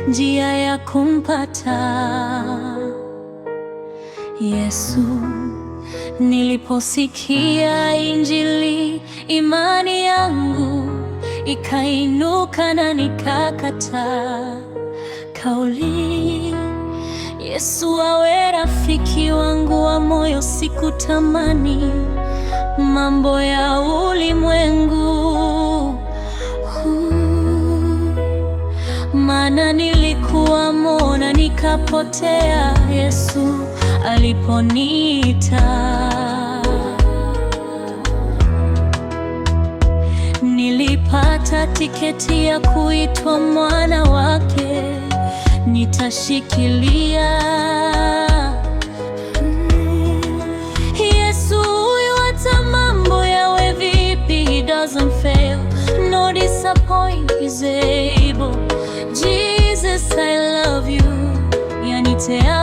njia ya kumpata Yesu. Niliposikia Injili, imani yangu ikainuka na nikakataa kauli, Yesu awe rafiki wangu wa moyo. Sikutamani mambo ya ulimwengu, maana nilikuwa mona nikapotea. Yesu aliponiita, nilipata tiketi ya kuitwa mwana wake. Nitashikilia Yesu huyu, hata mambo yawe vipi. He doesn't fail, no disappoint, he's able. Jesus, I love you, yanitea